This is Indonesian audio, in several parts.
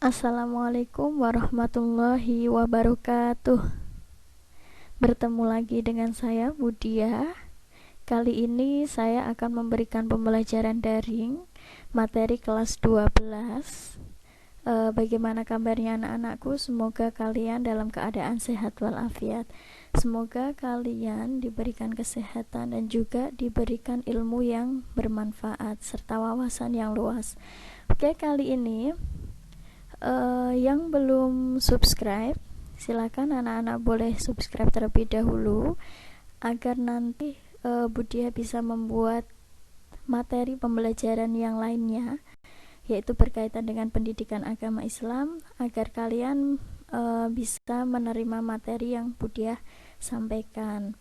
Assalamualaikum warahmatullahi wabarakatuh. Bertemu lagi dengan saya Budia. Kali ini saya akan memberikan pembelajaran daring materi kelas 12. Bagaimana kabarnya anak-anakku? Semoga kalian dalam keadaan sehat walafiat. Semoga kalian diberikan kesehatan dan juga diberikan ilmu yang bermanfaat serta wawasan yang luas. Oke, kali ini yang belum subscribe, silakan anak-anak boleh subscribe terlebih dahulu agar nanti Budia bisa membuat materi pembelajaran yang lainnya, yaitu berkaitan dengan pendidikan agama Islam, agar kalian bisa menerima materi yang Budia sampaikan.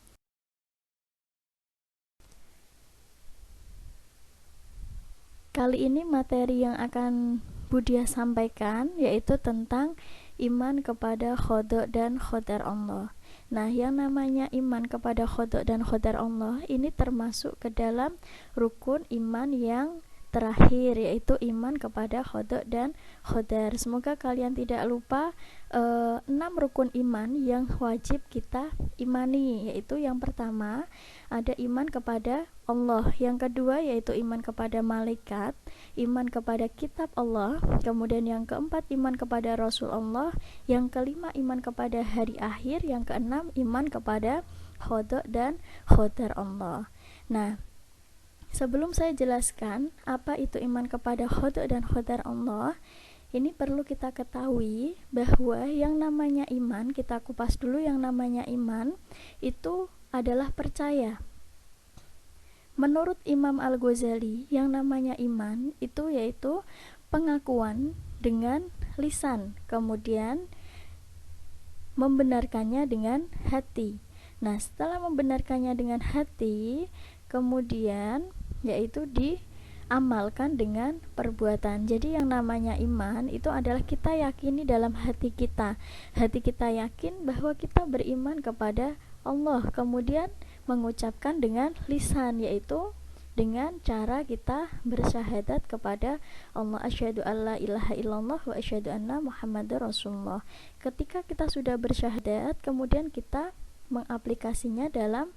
Kali ini materi yang akan Budia sampaikan yaitu tentang iman kepada qada dan qadar Allah. Nah, yang namanya iman kepada qada dan qadar Allah ini termasuk ke dalam rukun iman yang terakhir, yaitu iman kepada qada dan qadar. Semoga kalian tidak lupa 6 rukun iman yang wajib kita imani, yaitu yang pertama ada iman kepada Allah, yang kedua yaitu iman kepada malaikat, iman kepada kitab Allah, kemudian yang keempat iman kepada Rasul Allah, yang kelima iman kepada hari akhir, yang keenam iman kepada qada dan qadar Allah. Nah, sebelum saya jelaskan apa itu iman kepada qada dan qadar Allah, ini perlu kita ketahui bahwa yang namanya iman, kita kupas dulu yang namanya iman itu adalah percaya. Menurut Imam Al-Ghazali, yang namanya iman itu yaitu pengakuan dengan lisan, kemudian membenarkannya dengan hati. Nah, setelah membenarkannya dengan hati, kemudian yaitu diamalkan dengan perbuatan. Jadi yang namanya iman itu adalah kita yakini dalam hati kita. Hati kita yakin bahwa kita beriman kepada Allah, kemudian mengucapkan dengan lisan, yaitu dengan cara kita bersyahadat kepada Allah, asyhadu alla ilaha illallah wa asyhadu anna muhammadar rasulullah. Ketika kita sudah bersyahadat, kemudian kita mengaplikasinya dalam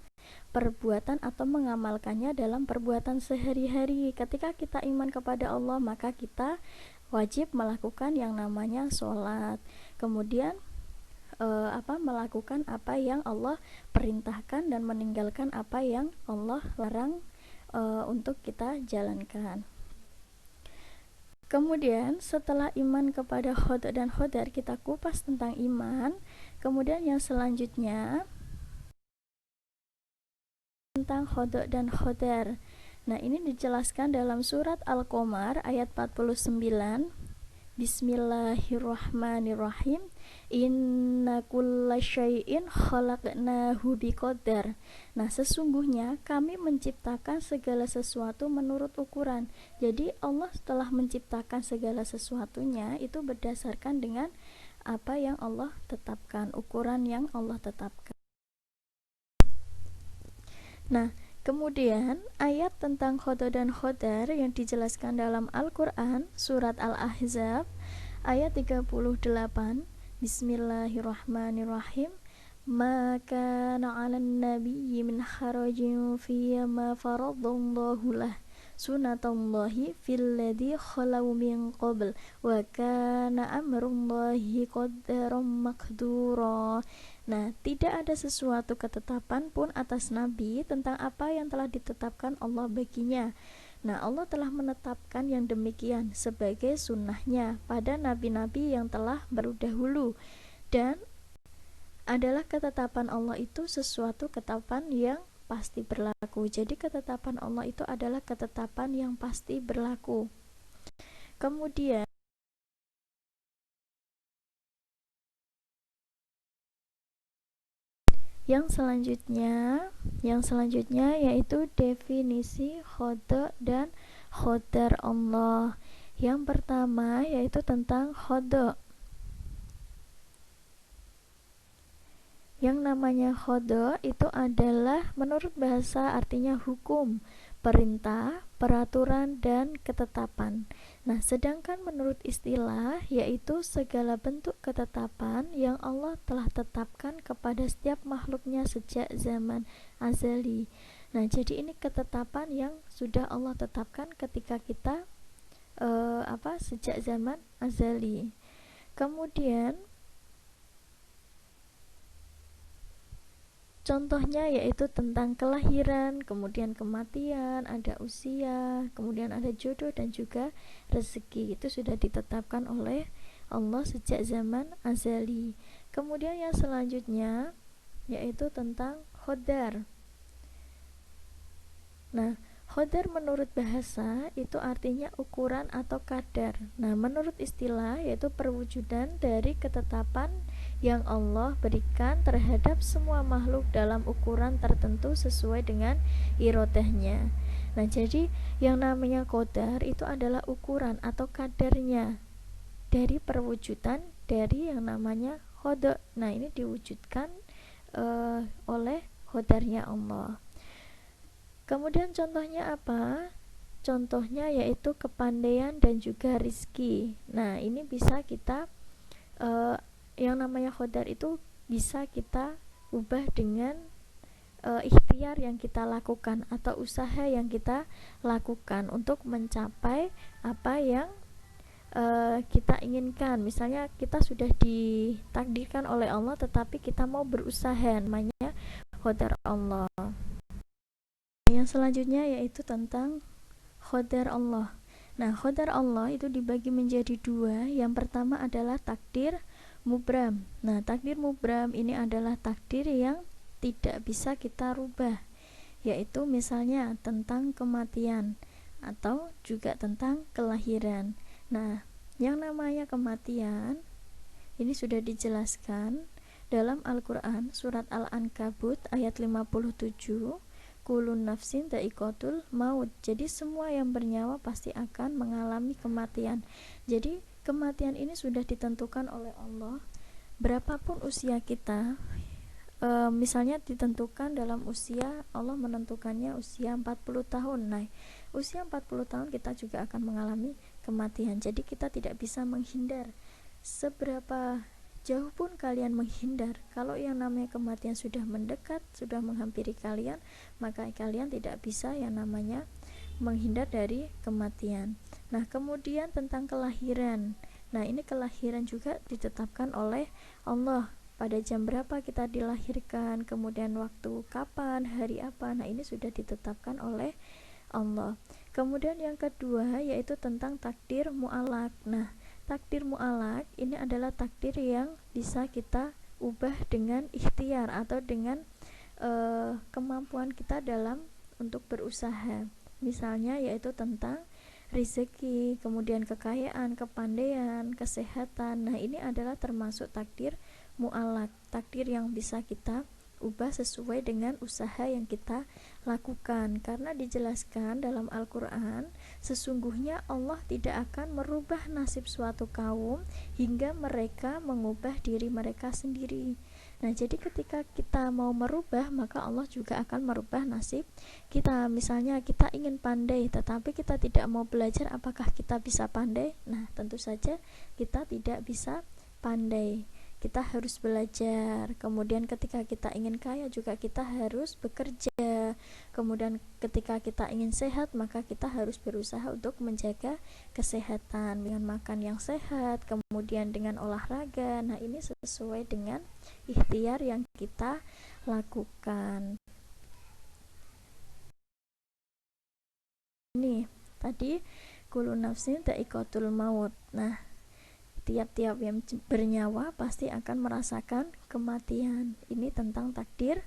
perbuatan atau mengamalkannya dalam perbuatan sehari-hari. Ketika kita iman kepada Allah, maka kita wajib melakukan yang namanya sholat, kemudian melakukan apa yang Allah perintahkan dan meninggalkan apa yang Allah larang untuk kita jalankan. Kemudian setelah iman kepada qada dan qadar, kita kupas tentang iman. Kemudian yang selanjutnya tentang qada dan qadar. Nah, ini dijelaskan dalam surat Al-Qamar ayat 49. Bismillahirrahmanirrahim. Inna kulla syai'in khalaqnahu biqadar. Nah, sesungguhnya kami menciptakan segala sesuatu menurut ukuran. Jadi Allah telah menciptakan segala sesuatunya itu berdasarkan dengan apa yang Allah tetapkan, ukuran yang Allah tetapkan. Nah, kemudian ayat tentang qada dan qadar yang dijelaskan dalam Al-Quran surat Al-Ahzab ayat 38. Bismillahirrahmanirrahim. Maka na'alan nabiyyi min harajin fiyama faradallahu lah sunatallahi fil ladzi khalau min qabl wa kana amrullahi qaddaran maqdura. Nah, tidak ada sesuatu ketetapan pun atas Nabi tentang apa yang telah ditetapkan Allah baginya. Nah, Allah telah menetapkan yang demikian sebagai sunnahnya pada nabi-nabi yang telah berdahulu, dan adalah ketetapan Allah itu sesuatu ketetapan yang pasti berlaku. Jadi ketetapan Allah itu adalah ketetapan yang pasti berlaku. Kemudian yang selanjutnya yaitu definisi qada dan qadar Allah. Yang pertama yaitu tentang qada. Yang namanya qada itu adalah menurut bahasa artinya hukum, perintah, peraturan, dan ketetapan. Nah, sedangkan menurut istilah, yaitu segala bentuk ketetapan yang Allah telah tetapkan kepada setiap makhluknya sejak zaman azali. Nah, jadi ini ketetapan yang sudah Allah tetapkan ketika kita sejak zaman azali. Kemudian contohnya yaitu tentang kelahiran, kemudian kematian, ada usia, kemudian ada jodoh dan juga rezeki. Itu sudah ditetapkan oleh Allah sejak zaman azali. Kemudian yang selanjutnya yaitu tentang qadar. Nah, qadar menurut bahasa itu artinya ukuran atau kadar. Nah, menurut istilah yaitu perwujudan dari ketetapan yang Allah berikan terhadap semua makhluk dalam ukuran tertentu sesuai dengan irodahnya. Nah, jadi yang namanya qadar itu adalah ukuran atau kadarnya dari perwujudan dari yang namanya qada. Nah, ini diwujudkan oleh qadarnya Allah. Kemudian contohnya apa? Contohnya yaitu kepandaian dan juga rizki. Nah, ini bisa kita yang namanya qadar itu bisa kita ubah dengan ikhtiar yang kita lakukan atau usaha yang kita lakukan untuk mencapai apa yang kita inginkan. Misalnya kita sudah ditakdirkan oleh Allah tetapi kita mau berusaha, namanya qadar Allah. Yang selanjutnya yaitu tentang qadar Allah. Nah, qadar Allah itu dibagi menjadi dua. Yang pertama adalah takdir mubram. Nah, takdir mubram ini adalah takdir yang tidak bisa kita rubah, yaitu misalnya tentang kematian atau juga tentang kelahiran. Nah, yang namanya kematian ini sudah dijelaskan dalam Al-Quran surat Al-Ankabut ayat 57, kulun nafsin dha'iqatul maut. Jadi semua yang bernyawa pasti akan mengalami kematian. Jadi kematian ini sudah ditentukan oleh Allah. Berapapun usia kita, misalnya ditentukan dalam usia, Allah menentukannya usia 40 tahun. Nah, usia 40 tahun kita juga akan mengalami kematian. Jadi kita tidak bisa menghindar. Seberapa jauh pun kalian menghindar, kalau yang namanya kematian sudah mendekat, sudah menghampiri kalian, maka kalian tidak bisa yang namanya menghindar dari kematian. Nah, kemudian tentang kelahiran. Nah, ini kelahiran juga ditetapkan oleh Allah. Pada jam berapa kita dilahirkan, kemudian waktu kapan, hari apa. Nah, ini sudah ditetapkan oleh Allah. Kemudian yang kedua yaitu tentang takdir mu'alaq. Nah, takdir mu'alaq ini adalah takdir yang bisa kita ubah dengan ikhtiar atau dengan kemampuan kita dalam untuk berusaha. Misalnya yaitu tentang rezeki, kemudian kekayaan, kepandaian, kesehatan. Nah, ini adalah termasuk takdir mu'alaq, takdir yang bisa kita ubah sesuai dengan usaha yang kita lakukan. Karena dijelaskan dalam Al-Quran, sesungguhnya Allah tidak akan merubah nasib suatu kaum hingga mereka mengubah diri mereka sendiri. Nah, jadi ketika kita mau merubah, maka Allah juga akan merubah nasib kita. Misalnya kita ingin pandai tetapi kita tidak mau belajar, apakah kita bisa pandai? Nah, tentu saja kita tidak bisa pandai. Kita harus belajar. Kemudian ketika kita ingin kaya juga kita harus bekerja. Kemudian ketika kita ingin sehat, maka kita harus berusaha untuk menjaga kesehatan dengan makan yang sehat, kemudian dengan olahraga. Nah, ini sesuai dengan ikhtiar yang kita lakukan. Ini tadi kullu nafsin dha'iqatul maut. Nah, tiap-tiap yang bernyawa pasti akan merasakan kematian. Ini tentang takdir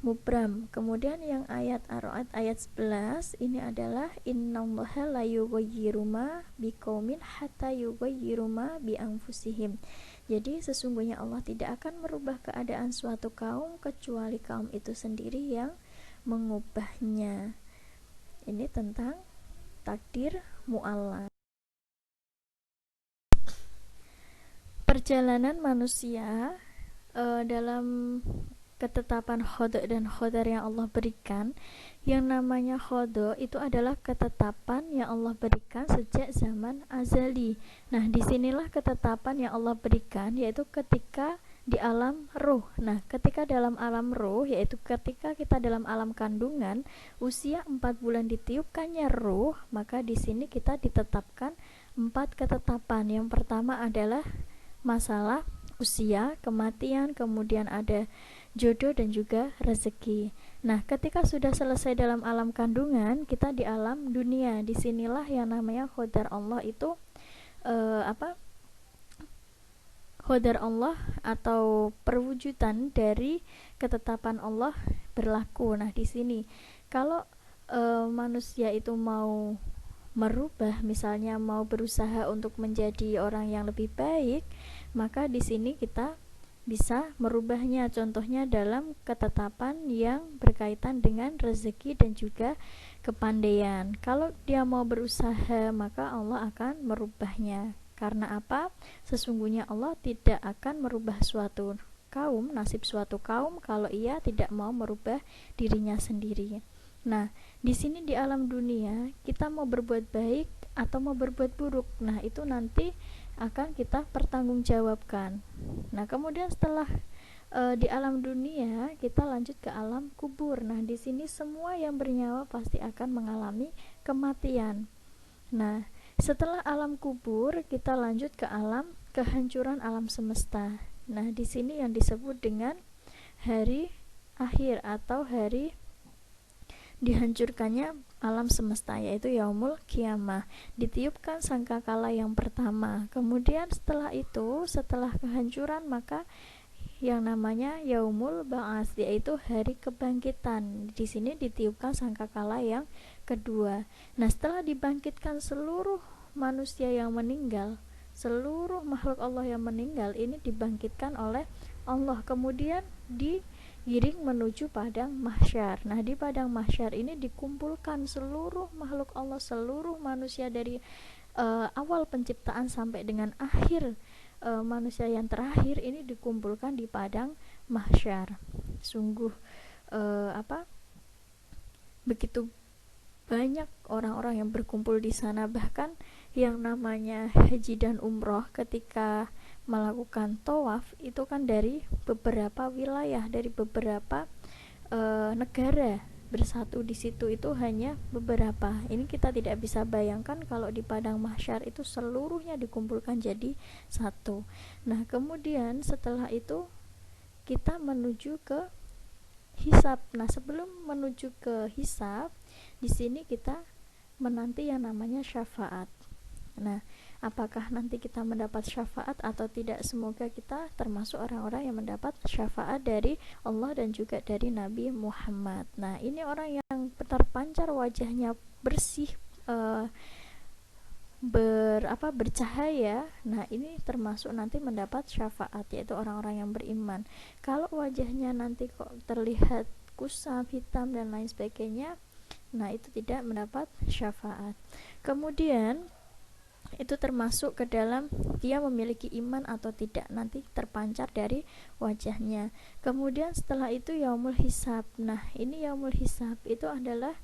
mubram. Kemudian yang ayat Ar-Ra'd ayat 11 ini adalah innallaha la yughayyiru ma biqaumin hatta yughayyiru ma bi anfusihim. Jadi sesungguhnya Allah tidak akan merubah keadaan suatu kaum kecuali kaum itu sendiri yang mengubahnya. Ini tentang takdir mu'allaq. Perjalanan manusia dalam ketetapan khodok dan khodar yang Allah berikan. Yang namanya khodok itu adalah ketetapan yang Allah berikan sejak zaman azali. Nah, disinilah ketetapan yang Allah berikan, yaitu ketika di alam ruh. Nah, ketika dalam alam ruh, yaitu ketika kita dalam alam kandungan, usia 4 bulan ditiupkannya ruh, maka di sini kita ditetapkan 4 ketetapan. Yang pertama adalah masalah usia, kematian, kemudian ada jodoh dan juga rezeki. Nah, ketika sudah selesai dalam alam kandungan, kita di alam dunia. Disinilah yang namanya qadar Allah itu qadar Allah atau perwujudan dari ketetapan Allah berlaku. Nah, di sini kalau manusia itu mau merubah, misalnya mau berusaha untuk menjadi orang yang lebih baik, maka di sini kita bisa merubahnya. Contohnya dalam ketetapan yang berkaitan dengan rezeki dan juga kepandaian. Kalau dia mau berusaha, maka Allah akan merubahnya. Karena apa? Sesungguhnya Allah tidak akan merubah suatu kaum, nasib suatu kaum, kalau ia tidak mau merubah dirinya sendiri. Nah, di sini di alam dunia kita mau berbuat baik atau mau berbuat buruk. Nah, itu nanti akan kita pertanggungjawabkan. Nah, kemudian setelah di alam dunia kita lanjut ke alam kubur. Nah, di sini semua yang bernyawa pasti akan mengalami kematian. Nah, setelah alam kubur kita lanjut ke alam kehancuran alam semesta. Nah, di sini yang disebut dengan hari akhir atau hari dihancurkannya alam semesta, yaitu yaumul qiyamah. Ditiupkan sangkakala yang pertama. Kemudian setelah itu, setelah kehancuran, maka yang namanya yaumul ba'ats, yaitu hari kebangkitan. Di sini ditiupkan sangkakala yang kedua. Nah, setelah dibangkitkan seluruh manusia yang meninggal, seluruh makhluk Allah yang meninggal ini dibangkitkan oleh Allah, kemudian digiring menuju padang mahsyar. Nah, di padang mahsyar ini dikumpulkan seluruh makhluk Allah, seluruh manusia dari awal penciptaan sampai dengan akhir manusia yang terakhir ini dikumpulkan di padang mahsyar. Sungguh begitu banyak orang-orang yang berkumpul di sana. Bahkan yang namanya haji dan umroh ketika melakukan tawaf itu kan dari beberapa wilayah, dari beberapa negara bersatu di situ, itu hanya beberapa. Ini kita tidak bisa bayangkan kalau di padang mahsyar itu seluruhnya dikumpulkan jadi satu. Nah, kemudian setelah itu kita menuju ke hisab. Nah, sebelum menuju ke hisab, di sini kita menanti yang namanya syafaat. Nah, apakah nanti kita mendapat syafaat atau tidak? Semoga kita termasuk orang-orang yang mendapat syafaat dari Allah dan juga dari Nabi Muhammad. Nah, ini orang yang terpancar wajahnya bersih, bercahaya. Nah, ini termasuk nanti mendapat syafaat, yaitu orang-orang yang beriman. Kalau wajahnya nanti kok terlihat kusam, hitam dan lain sebagainya, nah itu tidak mendapat syafaat. Kemudian itu termasuk ke dalam dia memiliki iman atau tidak, nanti terpancar dari wajahnya. Kemudian setelah itu yaumul hisab. Nah, ini yaumul hisab itu adalah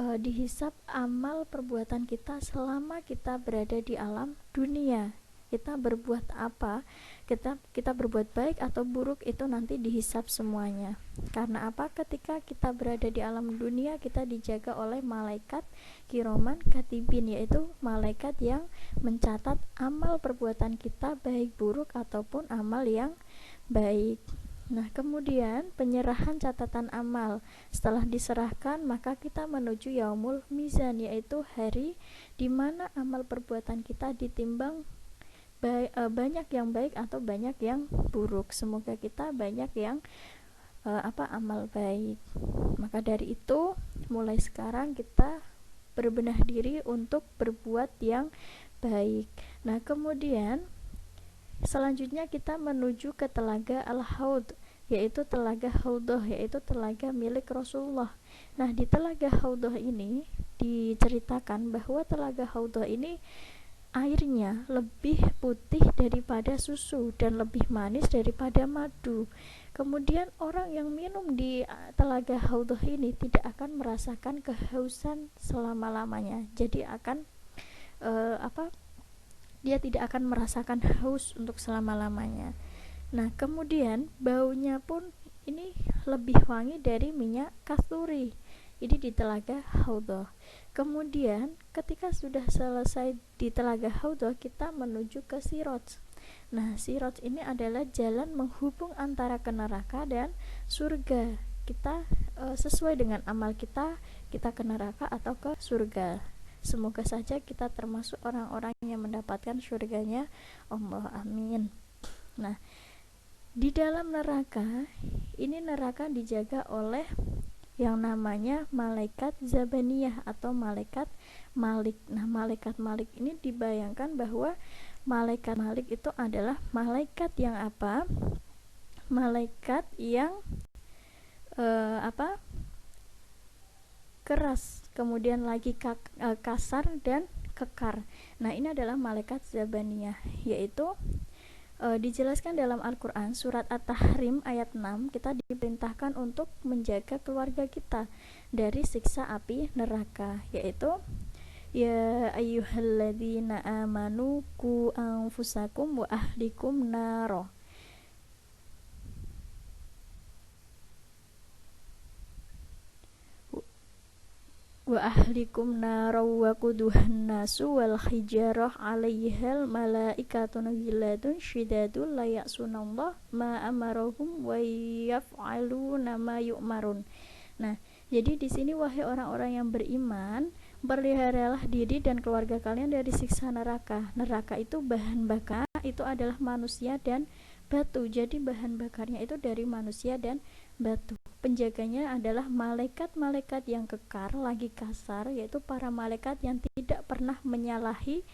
dihisab amal perbuatan kita selama kita berada di alam dunia. Kita berbuat apa, kita berbuat baik atau buruk, itu nanti dihisab semuanya. Karena apa? Ketika kita berada di alam dunia, kita dijaga oleh malaikat kiroman katibin, yaitu malaikat yang mencatat amal perbuatan kita, baik buruk ataupun amal yang baik. Nah, kemudian penyerahan catatan amal. Setelah diserahkan, maka kita menuju yaumul mizan, yaitu hari di mana amal perbuatan kita ditimbang banyak yang baik atau banyak yang buruk. Semoga kita banyak yang amal baik. Maka dari itu, mulai sekarang kita berbenah diri untuk berbuat yang baik. Nah, kemudian selanjutnya kita menuju ke telaga Al-Haud, yaitu telaga Haudah, yaitu telaga milik Rasulullah. Nah, di telaga Haudah ini diceritakan bahwa telaga Haudah ini airnya lebih putih daripada susu dan lebih manis daripada madu. Kemudian orang yang minum di telaga Haudh ini tidak akan merasakan kehausan selama-lamanya. Jadi akan dia tidak akan merasakan haus untuk selama-lamanya. Nah, kemudian baunya pun ini lebih wangi dari minyak kasturi. Ini di telaga Haudh. Kemudian ketika sudah selesai di telaga Haudh, kita menuju ke Siraj. Nah, Siraj ini adalah jalan menghubung antara ke neraka dan surga. Kita sesuai dengan amal kita ke neraka atau ke surga. Semoga saja kita termasuk orang-orang yang mendapatkan surganya Allah. Amin. Nah, di dalam neraka, ini neraka dijaga oleh yang namanya malaikat Zabaniyah atau malaikat Malik. Nah, malaikat Malik ini dibayangkan bahwa malaikat Malik itu adalah malaikat yang apa? Malaikat yang keras, kemudian lagi kasar dan kekar. Nah, ini adalah malaikat Zabaniyah, yaitu dijelaskan dalam Al-Quran surat At-Tahrim ayat 6, kita diperintahkan untuk menjaga keluarga kita dari siksa api neraka, yaitu ya ayyuhalladzina amanu qu anfusakum wa ahlikum naro. Wa ahlikum naraw wa quduhan nasu wal hijarah 'alaihal malaikatun ghiladun syidadun la ya'sunallah ma amarahum wa yaf'aluna ma yu'marun. Nah, jadi di sini wahai orang-orang yang beriman, peliharalah diri dan keluarga kalian dari siksa neraka. Neraka itu bahan bakar, itu adalah manusia dan batu. Jadi bahan bakarnya itu dari manusia dan batu. Penjaganya adalah malaikat-malaikat yang kekar, lagi kasar, yaitu para malaikat yang tidak pernah menyalahi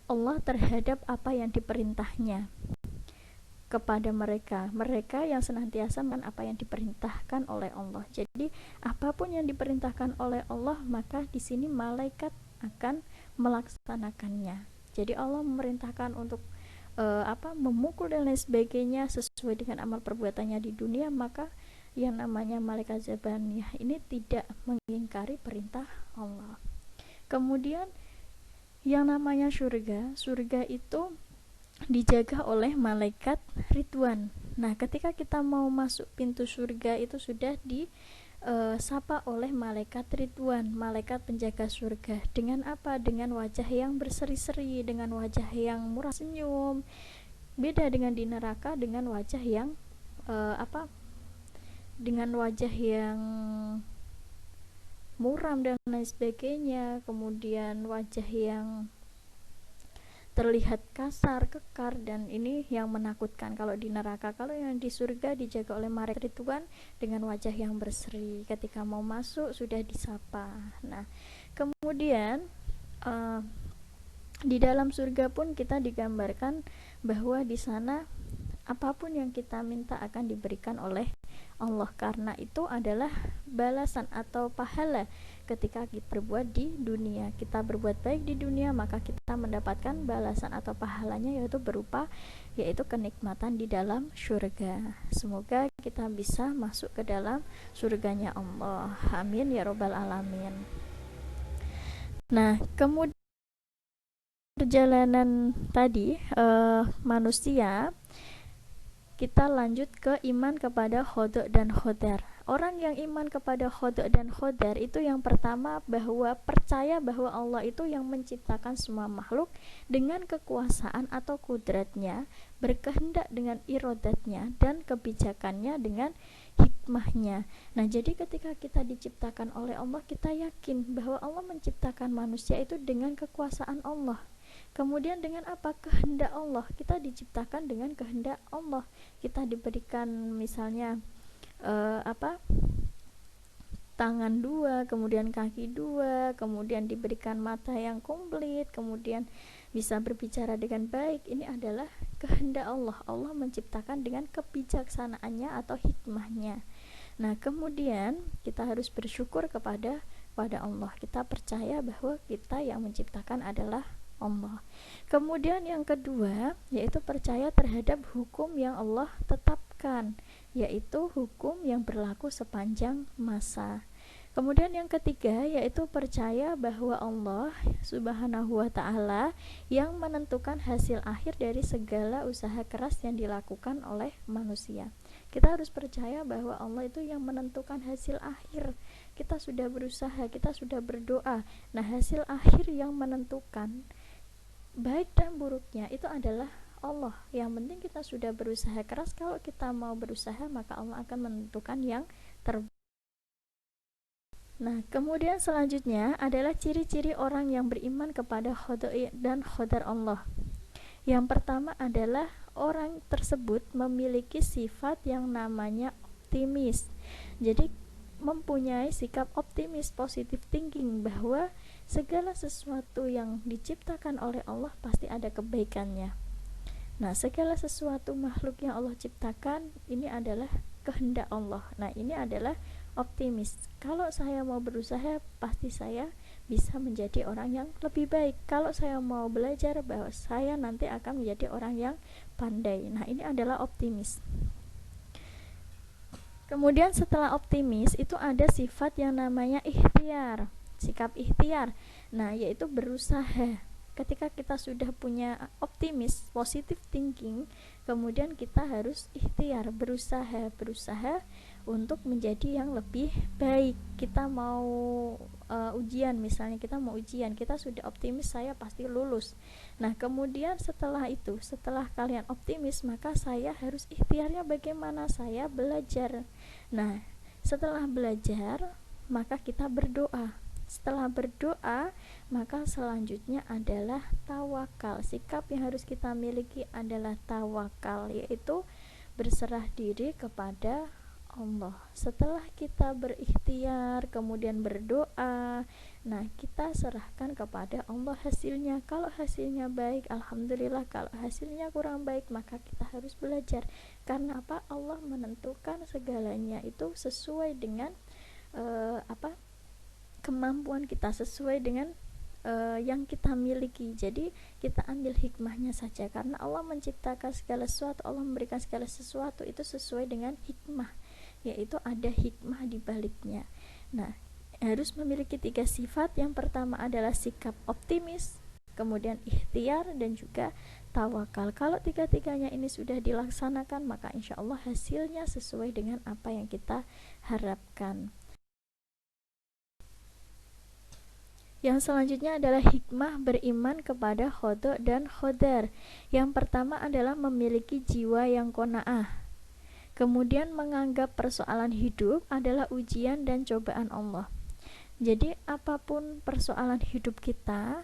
Allah terhadap apa yang diperintahnya kepada mereka. Mereka yang senantiasa melakukan apa yang diperintahkan oleh Allah. Jadi apapun yang diperintahkan oleh Allah, maka di sini malaikat akan melaksanakannya. Jadi Allah memerintahkan untuk memukul dan lain sebagainya sesuai dengan amal perbuatannya di dunia, maka yang namanya malaikat Zabaniyah ini tidak mengingkari perintah Allah. Kemudian yang namanya surga itu dijaga oleh malaikat Ridwan. Nah, ketika kita mau masuk pintu surga itu sudah disapa oleh malaikat Ridwan, malaikat penjaga surga. Dengan apa? Dengan wajah yang berseri-seri, dengan wajah yang murah senyum. Beda dengan di neraka, dengan wajah yang dengan wajah yang muram dan lain sebagainya, kemudian wajah yang terlihat kasar, kekar, dan ini yang menakutkan kalau di neraka. Kalau yang di surga dijaga oleh malaikat Ridwan dengan wajah yang berseri, ketika mau masuk sudah disapa. Nah, kemudian di dalam surga pun kita digambarkan bahwa di sana apapun yang kita minta akan diberikan oleh Allah, karena itu adalah balasan atau pahala ketika kita berbuat di dunia. Kita berbuat baik di dunia, maka kita mendapatkan balasan atau pahalanya, yaitu kenikmatan di dalam surga. Semoga kita bisa masuk ke dalam surganya Allah. Amin ya robbal alamin. Nah, kemudian perjalanan tadi manusia, kita lanjut ke iman kepada Khodok dan Khodar. Orang yang iman kepada Khodok dan Khodar itu yang pertama bahwa percaya bahwa Allah itu yang menciptakan semua makhluk dengan kekuasaan atau kudratnya, berkehendak dengan irodatnya, dan kebijakannya dengan hikmahnya. Nah, jadi ketika kita diciptakan oleh Allah, kita yakin bahwa Allah menciptakan manusia itu dengan kekuasaan Allah. Kemudian dengan apa? Kehendak Allah. Kita diciptakan dengan kehendak Allah. Kita diberikan misalnya tangan dua, kemudian kaki dua, kemudian diberikan mata yang komplit, kemudian bisa berbicara dengan baik. Ini adalah kehendak Allah. Allah menciptakan dengan kebijaksanaannya atau hikmahnya. Nah, kemudian kita harus bersyukur kepada Allah. Kita percaya bahwa kita yang menciptakan adalah Allah. Kemudian yang kedua yaitu percaya terhadap hukum yang Allah tetapkan, yaitu hukum yang berlaku sepanjang masa. Kemudian yang ketiga yaitu percaya bahwa Allah Subhanahu wa taala yang menentukan hasil akhir dari segala usaha keras yang dilakukan oleh manusia. Kita harus percaya bahwa Allah itu yang menentukan hasil akhir. Kita sudah berusaha, kita sudah berdoa. Nah, hasil akhir yang menentukan baik dan buruknya itu adalah Allah. Yang penting kita sudah berusaha keras. Kalau kita mau berusaha, maka Allah akan menentukan yang terbaik. Nah, kemudian selanjutnya adalah ciri-ciri orang yang beriman kepada qada dan qadar Allah. Yang pertama adalah orang tersebut memiliki sifat yang namanya optimis. Jadi mempunyai sikap optimis, positive thinking, bahwa segala sesuatu yang diciptakan oleh Allah pasti ada kebaikannya. Nah, segala sesuatu makhluk yang Allah ciptakan ini adalah kehendak Allah. Nah, ini adalah optimis. Kalau saya mau berusaha, pasti saya bisa menjadi orang yang lebih baik. Kalau saya mau belajar, bahwa saya nanti akan menjadi orang yang pandai. Nah, ini adalah optimis. Kemudian setelah optimis itu ada sifat yang namanya ikhtiar, sikap ikhtiar. Nah, yaitu berusaha. Ketika kita sudah punya optimis, positive thinking, kemudian kita harus ikhtiar, berusaha untuk menjadi yang lebih baik. Kita mau ujian, misalnya kita mau ujian, kita sudah optimis saya pasti lulus. Nah, kemudian setelah itu, setelah kalian optimis, maka saya harus ikhtiarnya bagaimana? Saya belajar. Nah, setelah belajar, maka kita berdoa. Setelah berdoa, maka selanjutnya adalah tawakal. Sikap yang harus kita miliki adalah tawakal, yaitu berserah diri kepada Allah. Setelah kita berikhtiar, kemudian berdoa, nah kita serahkan kepada Allah hasilnya. Kalau hasilnya baik, alhamdulillah. Kalau hasilnya kurang baik, maka kita harus belajar. Karena apa? Allah menentukan segalanya itu sesuai dengan kemampuan kita, sesuai dengan yang kita miliki. Jadi kita ambil hikmahnya saja, karena Allah menciptakan segala sesuatu, Allah memberikan segala sesuatu itu sesuai dengan hikmah, yaitu ada hikmah di baliknya. Nah, harus memiliki 3 sifat. Yang pertama adalah sikap optimis, kemudian ikhtiar, dan juga tawakal. Kalau 3-tiganya ini sudah dilaksanakan, maka insya Allah hasilnya sesuai dengan apa yang kita harapkan. Yang selanjutnya adalah hikmah beriman kepada qada dan qadar. Yang pertama adalah memiliki jiwa yang qanaah. Kemudian menganggap persoalan hidup adalah ujian dan cobaan Allah. Jadi apapun persoalan hidup kita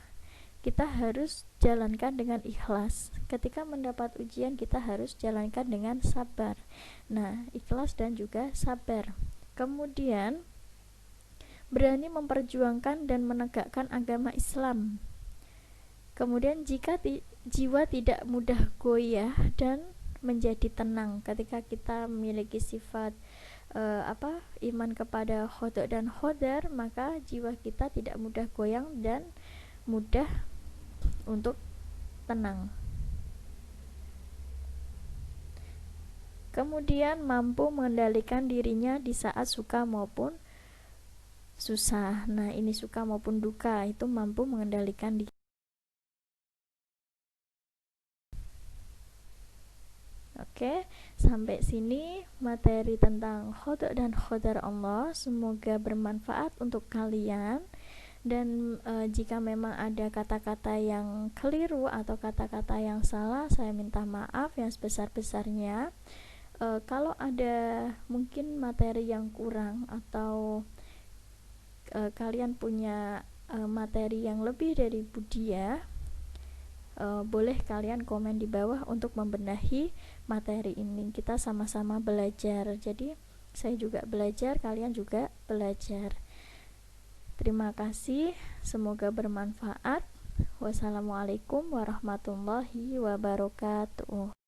harus jalankan dengan ikhlas. Ketika mendapat ujian, kita harus jalankan dengan sabar. Nah, ikhlas dan juga sabar. Kemudian berani memperjuangkan dan menegakkan agama Islam. Kemudian jika jiwa tidak mudah goyah dan menjadi tenang ketika kita memiliki sifat iman kepada qada dan qadar, maka jiwa kita tidak mudah goyang dan mudah untuk tenang. Kemudian mampu mengendalikan dirinya di saat suka maupun susah. Nah, ini suka maupun duka itu mampu mengendalikan diri. Oke, sampai sini materi tentang qada dan qadar Allah. Semoga bermanfaat untuk kalian. Dan jika memang ada kata-kata yang keliru atau kata-kata yang salah, saya minta maaf yang sebesar-besarnya. Kalau ada mungkin materi yang kurang atau kalian punya materi yang lebih dari Budia, boleh kalian komen di bawah untuk membenahi materi ini. Kita sama-sama belajar. Jadi saya juga belajar, kalian juga belajar. Terima kasih, semoga bermanfaat. Wassalamualaikum warahmatullahi wabarakatuh.